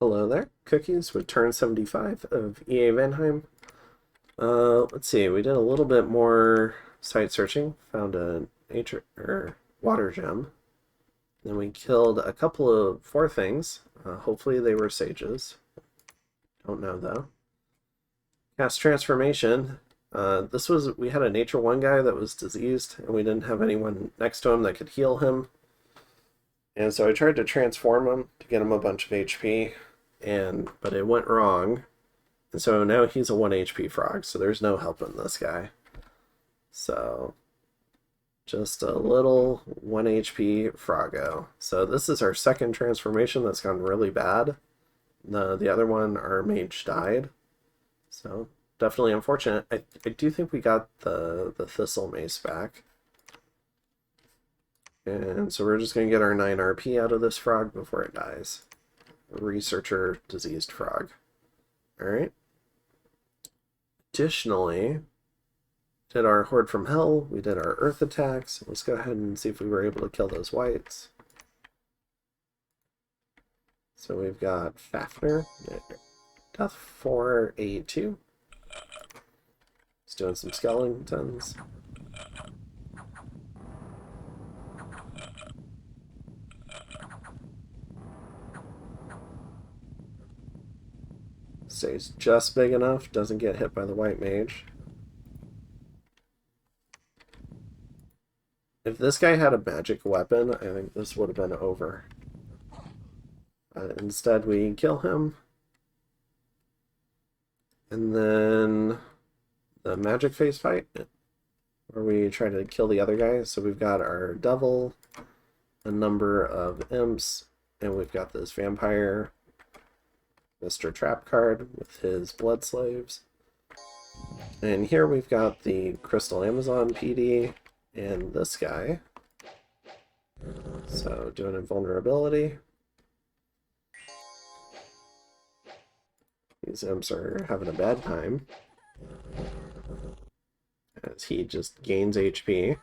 Hello there, Cookies with turn 75 of EA Vanheim. Let's see, we did a little bit more site searching, found a nature or water gem. Then we killed a couple of four things. Hopefully they were sages. Don't know though. Cast transformation. We had a nature 1 guy that was diseased, and we didn't have anyone next to him that could heal him. And so I tried to transform him to get him a bunch of HP, but it went wrong. And so now he's a 1 HP frog, so there's no helping this guy. So just a little 1 HP froggo. So this is our second transformation that's gone really bad. The other one, our mage died. So definitely unfortunate. I do think we got the thistle mace back. And so we're just going to get our 9 RP out of this frog before it dies. A researcher diseased frog. Alright. Additionally, did our Horde from Hell, we did our Earth attacks. Let's go ahead and see if we were able to kill those whites. So we've got Fafnir, Death 482. He's doing some skeletons. Stays just big enough, doesn't get hit by the white mage. If this guy had a magic weapon, I think this would have been over. Instead, we kill him. And then the magic phase fight, where we try to kill the other guy. So we've got our devil, a number of imps, and we've got this vampire, Mr. Trap card with his blood slaves. And here we've got the Crystal Amazon PD and this guy. So doing invulnerability. These imps are having a bad time, as he just gains HP.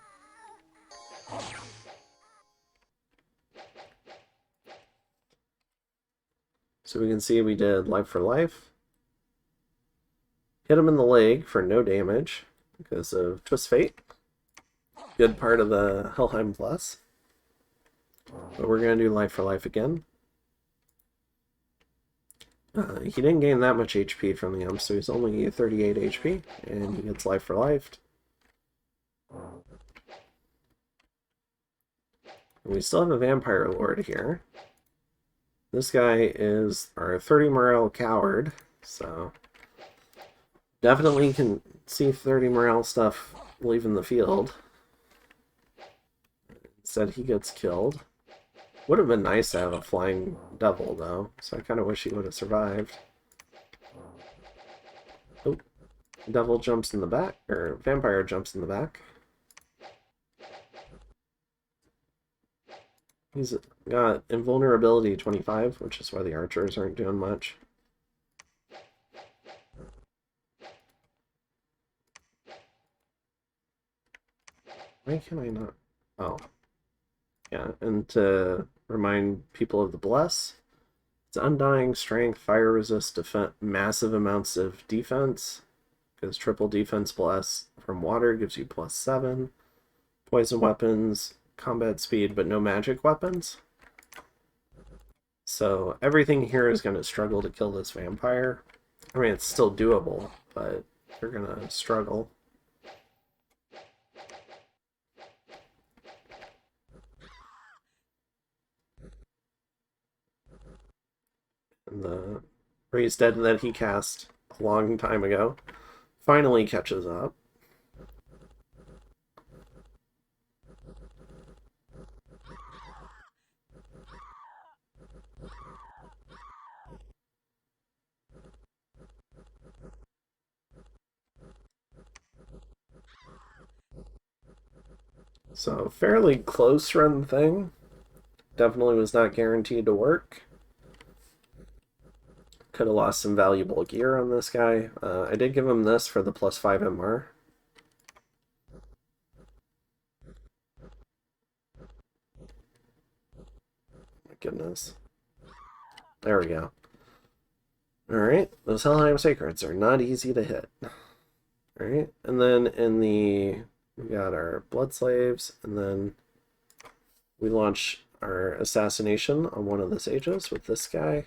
So we can see we did life for life. Hit him in the leg for no damage because of Twist Fate. Good part of the Helheim Plus. But we're going to do life for life again. He didn't gain that much HP from the imp, so he's only 38 HP, and he gets life for life. And we still have a Vampire Lord here. This guy is our 30 morale coward, so definitely can see 30 morale stuff leaving the field. Instead, he gets killed. Would have been nice to have a flying devil, though, so I kind of wish he would have survived. Oh, devil jumps in the back, or vampire jumps in the back. He's got invulnerability 25, which is why the archers aren't doing much. Why can I not? Oh. Yeah, and to remind people of the Bless, it's Undying, Strength, Fire Resist, massive amounts of defense, because triple defense Bless from water gives you +7, poison weapons, combat speed, but no magic weapons. So everything here is going to struggle to kill this vampire. I mean, it's still doable, but they're going to struggle. And the Raise Dead that he cast a long time ago finally catches up. So fairly close run thing. Definitely was not guaranteed to work. Could have lost some valuable gear on this guy. I did give him this for the +5 MR. My goodness. There we go. Alright, those Helheim Sacreds are not easy to hit. Alright, and then we got our Blood Slaves, and then we launch our assassination on one of the sages with this guy.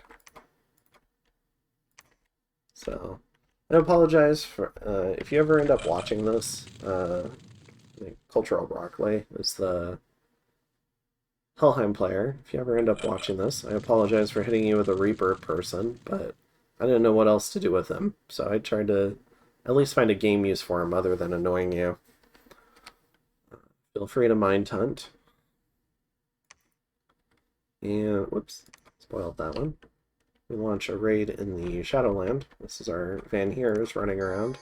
So, I apologize for, if you ever end up watching this, Cultural Brockley is the Helheim player. If you ever end up watching this, I apologize for hitting you with a Reaper person, but I didn't know what else to do with him, so I tried to at least find a game use for him other than annoying you. Feel free to mind hunt. And, whoops, spoiled that one. We launch a raid in the Shadowland. This is our Vanheims running around.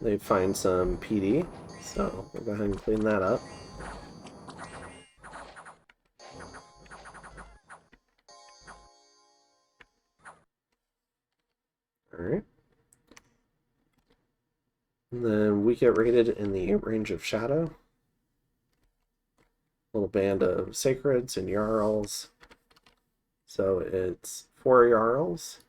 They find some PD, so we'll go ahead and clean that up. Alright. And then we get raided in the Range of Shadow. Little band of Sacreds and Jarls. So it's 4 Jarls.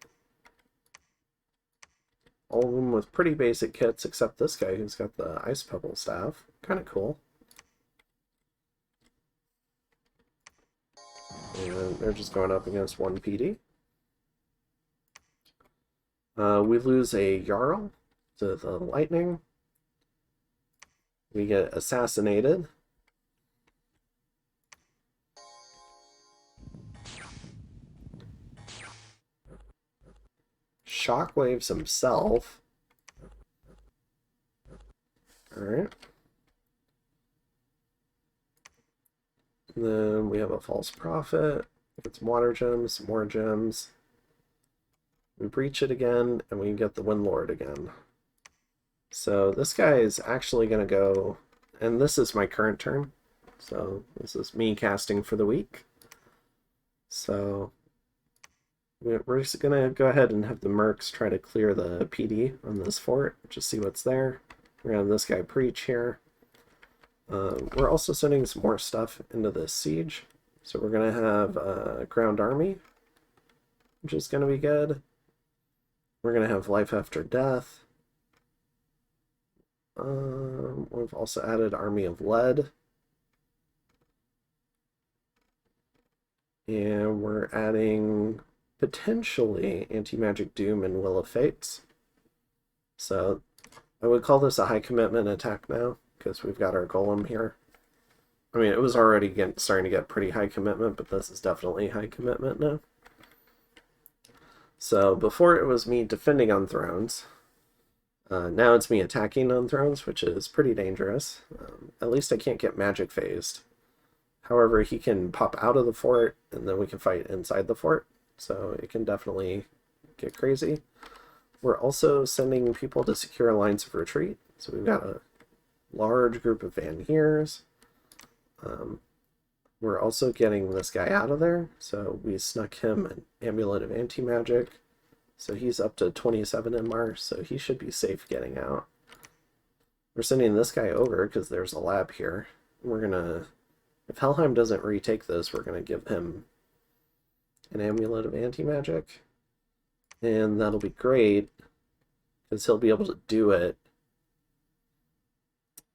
All of them with pretty basic kits, except this guy who's got the Ice Pebble Staff. Kind of cool. And they're just going up against 1 PD. We lose a Jarl to the lightning. We get assassinated. Shockwaves himself. Alright. And then we have a false prophet. Get some water gems, some more gems. We breach it again, and we get the Windlord again. So this guy is actually going to go, and this is my current turn. So this is me casting for the week. So we're just going to go ahead and have the Mercs try to clear the PD on this fort, just see what's there. We're going to have this guy preach here. We're also sending some more stuff into this siege. So we're going to have a ground army, which is going to be good. We're going to have life after death. We've also added Army of Lead. And we're adding potentially Anti-Magic Doom and Will of Fates. So I would call this a high commitment attack now, because we've got our Golem here. I mean, it was already starting to get pretty high commitment, but this is definitely high commitment now. So before it was me defending on thrones. Now it's me attacking on thrones, which is pretty dangerous. At least I can't get magic phased. However, he can pop out of the fort, and then we can fight inside the fort. So it can definitely get crazy. We're also sending people to secure lines of retreat. So we've got a large group of Vanheims. We're also getting this guy out of there. So we snuck him an Amulet of Anti-Magic. So he's up to 27 MR, so he should be safe getting out. We're sending this guy over because there's a lab here. We're gonna, if Helheim doesn't retake this, we're gonna give him an Amulet of Anti-Magic. And that'll be great, because he'll be able to do it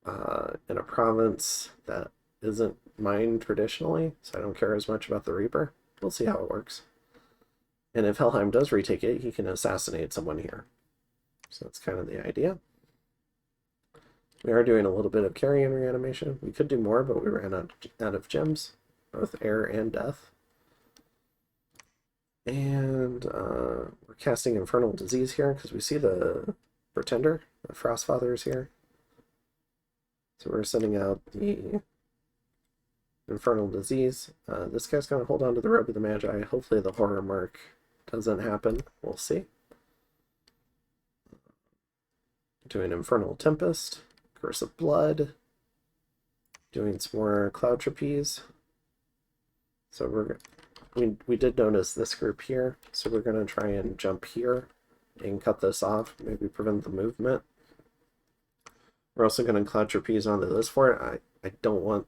in a province that isn't mine traditionally, so I don't care as much about the Reaper. We'll see how it works. And if Helheim does retake it, he can assassinate someone here. So that's kind of the idea. We are doing a little bit of carrion reanimation. We could do more, but we ran out of gems, both air and death. And we're casting Infernal Disease here, because we see the Pretender, the Frostfather is here. So we're sending out the Infernal Disease. This guy's going to hold on to the Robe of the Magi. Hopefully the Horror Mark doesn't happen. We'll see. Doing Infernal Tempest, Curse of Blood, doing some more Cloud Trapeze. So we did notice this group here, so we're going to try and jump here and cut this off, maybe prevent the movement. We're also going to Cloud Trapeze onto this fort. I don't want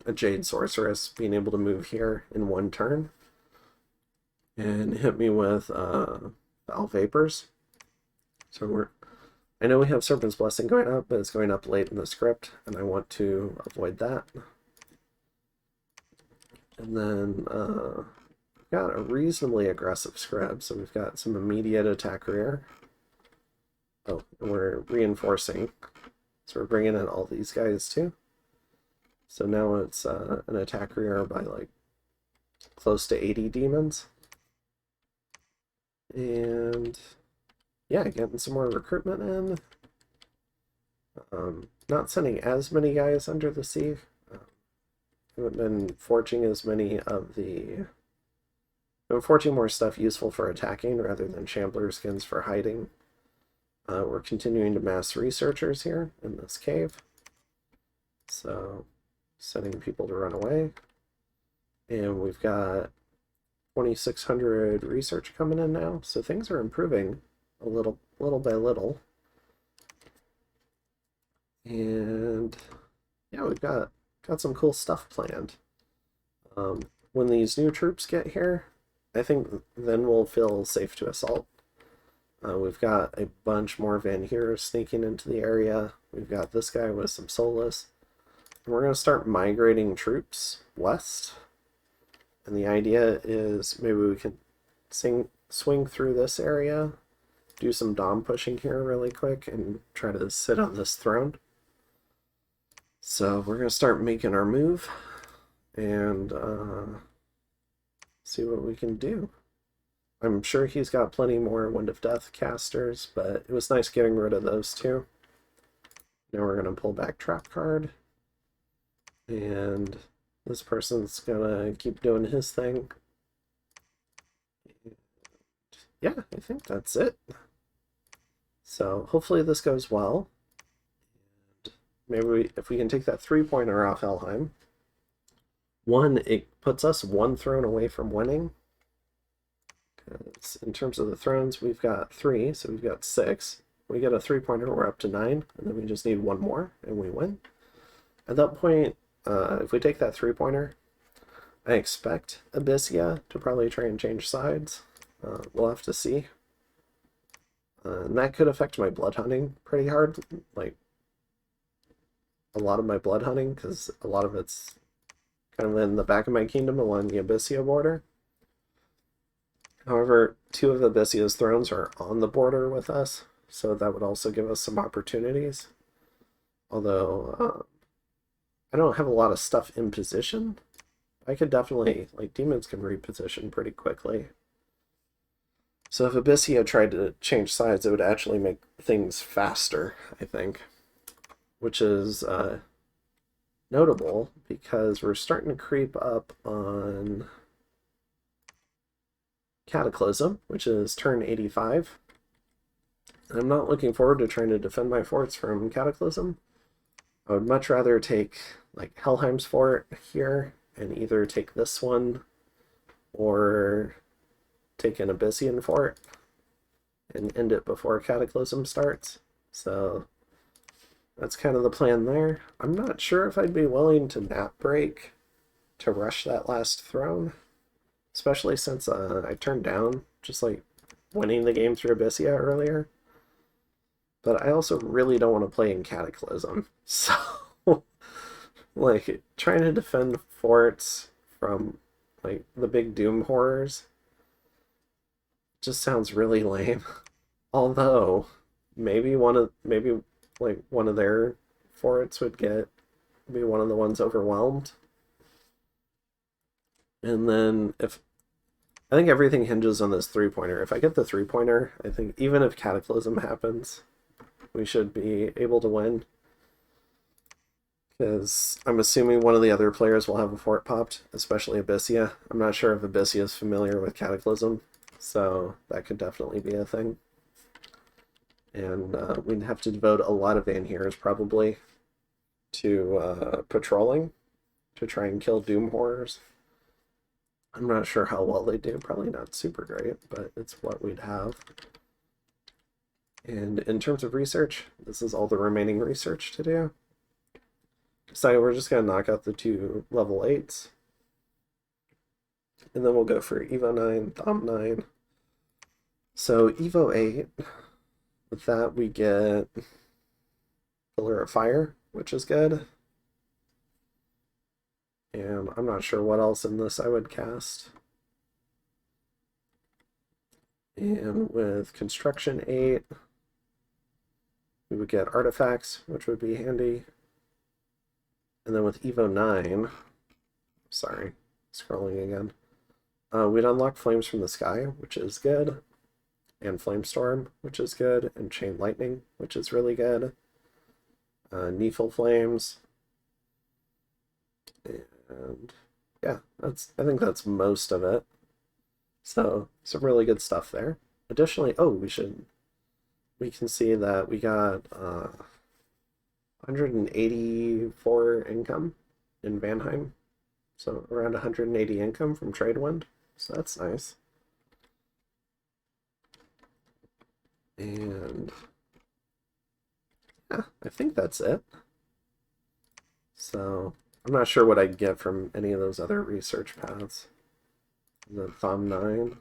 a Jade Sorceress being able to move here in one turn and hit me with foul vapors. So I know we have Serpent's Blessing going up, but it's going up late in the script, and I want to avoid that. And then got a reasonably aggressive script, so we've got some immediate attack rear. Oh, and we're reinforcing. So we're bringing in all these guys too. So now it's an attack rear by like close to 80 demons. And yeah, getting some more recruitment in. Not sending as many guys under the sea. Haven't been forging as many of the... I'm forging more stuff useful for attacking rather than Shambler skins for hiding. We're continuing to mass researchers here in this cave. So, sending people to run away. And we've got 2,600 research coming in now, so things are improving a little by little. And yeah, we've got some cool stuff planned. When these new troops get here, I think then we'll feel safe to assault. We've got a bunch more Vanheim sneaking into the area. We've got this guy with some Solus. And we're going to start migrating troops west. And the idea is maybe we can swing through this area, do some Dom pushing here really quick, and try to sit on this throne. So we're going to start making our move and see what we can do. I'm sure he's got plenty more Wind of Death casters, but it was nice getting rid of those two. Now we're going to pull back Trap card. And this person's going to keep doing his thing. And yeah, I think that's it. So hopefully this goes well. And maybe if we can take that 3-pointer off Helheim. One, it puts us one throne away from winning. In terms of the thrones, we've got 3, so we've got 6. We get a 3-pointer, we're up to 9, and then we just need one more, and we win. At that point, if we take that 3-pointer, I expect Abyssia to probably try and change sides. We'll have to see. And that could affect my blood hunting pretty hard, like a lot of my blood hunting, because a lot of it's kind of in the back of my kingdom along the Abyssia border. However, 2 of Abyssia's thrones are on the border with us, so that would also give us some opportunities. Although, I don't have a lot of stuff in position. I could definitely, like, demons can reposition pretty quickly. So if Abyssia tried to change sides, it would actually make things faster, I think. Which is notable, because we're starting to creep up on Cataclysm, which is turn 85. And I'm not looking forward to trying to defend my forts from Cataclysm. I would much rather take like Helheim's fort here and either take this one or take an Abyssian fort and end it before Cataclysm starts. So that's kind of the plan there. I'm not sure if I'd be willing to nap break to rush that last throne. Especially since I turned down just like winning the game through Abyssia earlier. But I also really don't want to play in Cataclysm. So, like, trying to defend forts from like the big Doom horrors just sounds really lame. Although maybe one of their forts would be one of the ones overwhelmed. And then I think everything hinges on this 3-pointer. If I get the 3-pointer, I think even if Cataclysm happens, we should be able to win. Because I'm assuming one of the other players will have a fort popped, especially Abyssia. I'm not sure if Abyssia is familiar with Cataclysm, so that could definitely be a thing. And we'd have to devote a lot of Vanheims probably to patrolling to try and kill Doom horrors. I'm not sure how well they do. Probably not super great, but it's what we'd have. And in terms of research, this is all the remaining research to do. So we're just going to knock out the 2 level 8s. And then we'll go for Evo 9, Dom 9. So Evo 8, with that we get Pillar of Fire, which is good. And I'm not sure what else in this I would cast. And with Construction 8, we would get Artifacts, which would be handy. And then with Evo 9, sorry, scrolling again, we'd unlock Flames from the Sky, which is good. And Flamestorm, which is good. And Chain Lightning, which is really good. Neefle Flames. And yeah, I think that's most of it. So some really good stuff there. Additionally, we can see that we got 184 income in Vanheim. So around 180 income from Tradewind. So that's nice. And yeah, I think that's it. So I'm not sure what I'd get from any of those other research paths. The Thumb 9.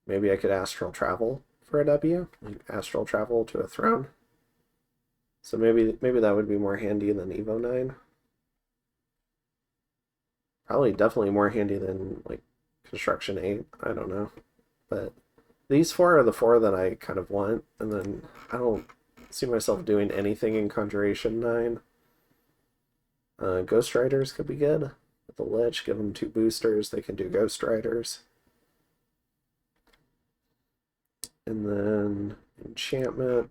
Maybe I could astral travel for a W, like astral travel to a throne. So maybe that would be more handy than Evo 9. Probably definitely more handy than like Construction 8. I don't know. But these four are the four that I kind of want, and then I don't see myself doing anything in Conjuration 9. Ghost Riders could be good. With the Lich, give them 2 boosters, they can do Ghost Riders. And then Enchantment.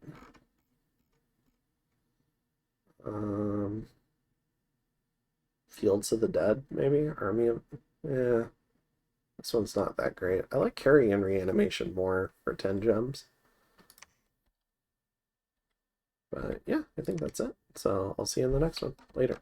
Fields of the Dead, maybe? Army of... Yeah. This one's not that great. I like Carrion Reanimation more for 10 gems. But yeah, I think that's it. So I'll see you in the next one. Later.